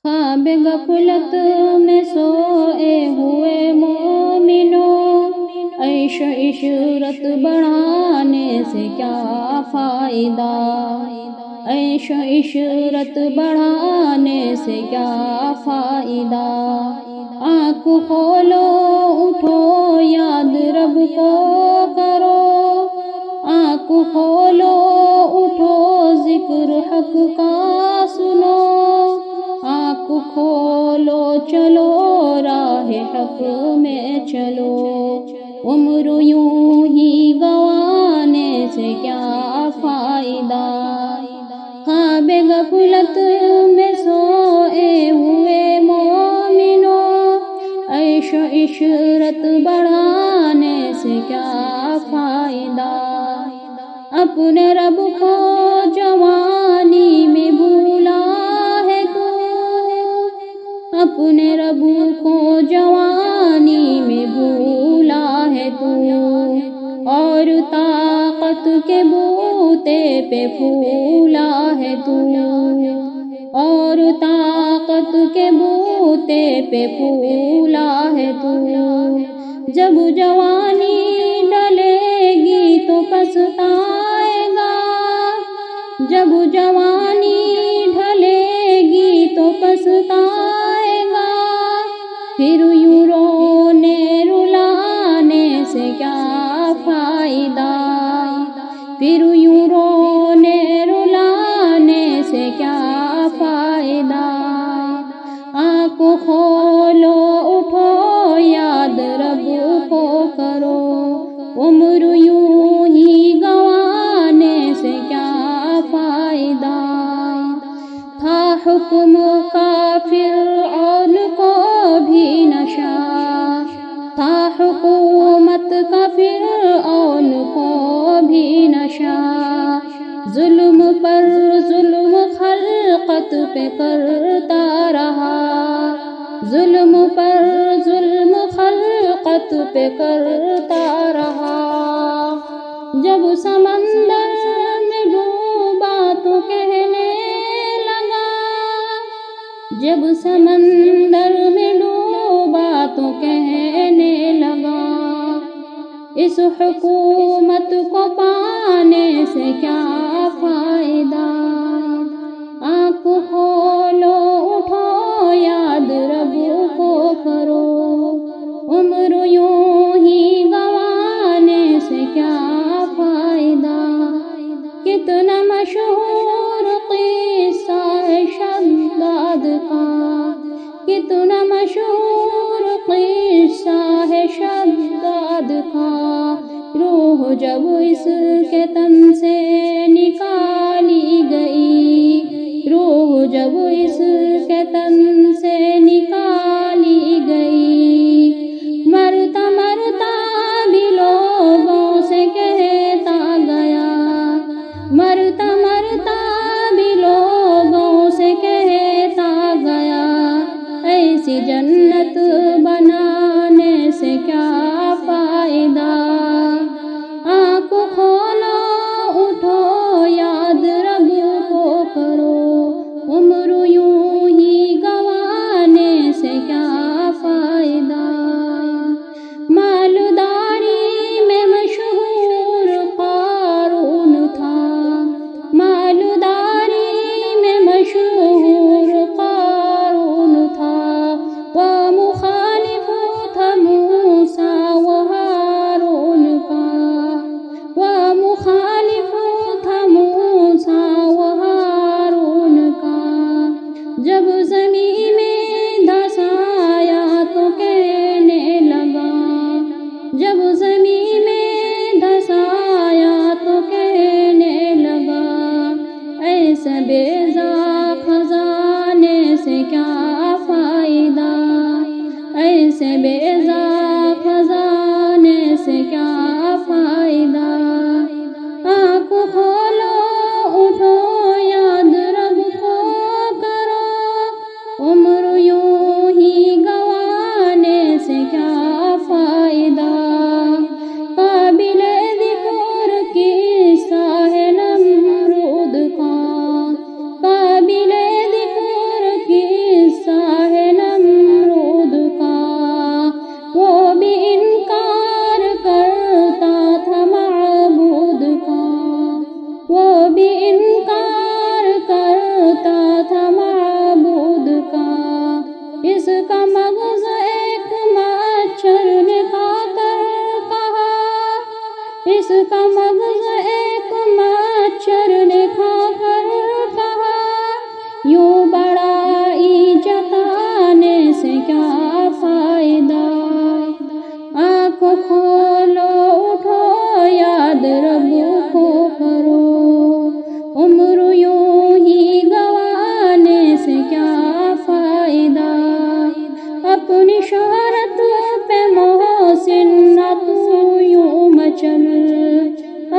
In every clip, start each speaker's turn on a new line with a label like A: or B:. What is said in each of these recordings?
A: خواب غفلت میں سوئے ہوئے مومنوں، عیش و عشرت بڑھانے سے کیا فائدہ، عیش و عشرت بڑھانے سے کیا فائدہ۔ آنکھ کھولو اٹھو یاد رب کو کرو، آنکھ کھولو اٹھو ذکر حق کا سنو، آنکھ کھولو چلو راہ حق میں چلو، عمر یوں ہی گنوانے سے کیا فائدہ۔ خواب غفلت میں سوئے ہوئے مومنوں، عیش و عشرت بڑھانے سے کیا فائدہ۔ اپنے رب کو جوانی میں بھولا ہے تو، اپنے رب کو جوانی میں بھولا ہے تو، اور طاقت کے بوتے پہ پھولا ہے تو، اور طاقت کے بوتے پہ پھولا ہے تو۔ جب جوانی ڈلے گی تو پچھتائے گا، جب جوانی ڈھلے گی تو پچھتائے گا، پھر یوں رونے رلانے سے کیا فائدہ، پھر یوں رونے رلانے سے کیا فائدہ۔ آنکھ کھولو اٹھو یاد رب کو کرو، عمر یوں ہی گنوانے سے کیا فائدہ۔ تھا حکم کا فرعون کو بھی نشہ، تھا حکومت کا فرعون کو بھی نشہ، ظلم پر ظلم خلقت پہ کرتا رہا، ظلم پر ظلم خلقت پہ کرتا رہا۔ جب سمندر میں ڈوبا تو کہنے لگا، جب سمندر میں ڈوبا تو کہنے لگا، اس حکومت کو پانے سے کیا فائدہ۔ آنکھ کھولو اٹھو یاد رب کو کرو، عمر یوں ہی گنوانے سے کیا فائدہ۔ کتنا مشہور قصہ ہے شداد کا، کتنا مشہور قصہ ہے شداد کا، روح جب اس کے تن سے نکالی گئی، روح جب اس کے تن سے نکالی گئی، مرتا مرتا بھی لوگوں سے کہتا گیا، مرتا مرتا بھی لوگوں سے کہتا گیا، ایسی جنت بنانے سے کیا فائدہ۔ آنکھ کھولو اٹھو یاد رب کو کرو، عمر یوں ہی گنوانے سے کیا فائدہ۔ مالداری میں مشہور قارون تھا، مالداری میں مشہور قارون تھا، وہ مخالف تھا موسیٰ و ہارون کا، وہ مخالف تھا موسیٰ و ہارون کا۔ جب زمین میں دھس آیا تو کہنے لگا، جب زمین میں دھس آیا تو کہنے لگا، ایسے بیضا خزانے سے کیا فائدہ، ایسے بیضا خزانے سے کیا فائدہ۔ آنکھ کھولو اٹھو یاد رب کو کرو، عمر یوں ہی گنوانے سے کیا فائدہ۔ قابل ذکر قصہ ہے نمرود کا، قابل ذکر قصہ جس کا مغز ایک مچھر نے کھا کر کہا یوں بڑائی جتانے سے کیا فائدہ، آنکھ کھولو اٹھو یاد رب کو کرو، عمر یوں ہی گوانے سے کیا فائدہ، اپنی شہرت پہ محسن نہ تو یوں مچل،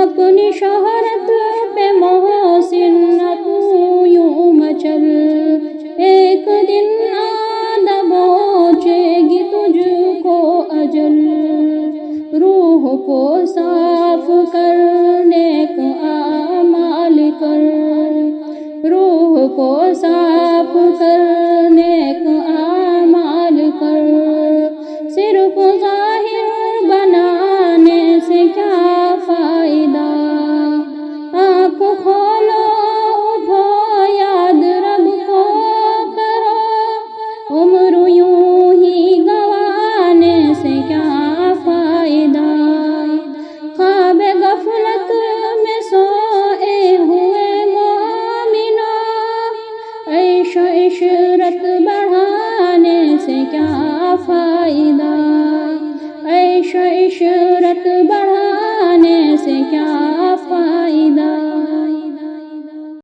A: اپنی شہرت پہ محسن نہ تو یوں مچل، ایک دن آ دبوچے گی تجھ کو اجل، روح کو صاف کر نیک اعمال کر، روح کو صاف کر نیک اعمال کر، صرف ظاہر بنانے سے کیا فائدہ، آنکھ کھولو اٹھو یاد رب کو کرو، عمر یوں ہی گوانے سے کیا فائدہ، خواب غفلت میں سوئے ہوئے مومنوں، عیش و عشرت بڑھانے سے کیا فائدہ، عیش و عشرت بڑھانے سے کیا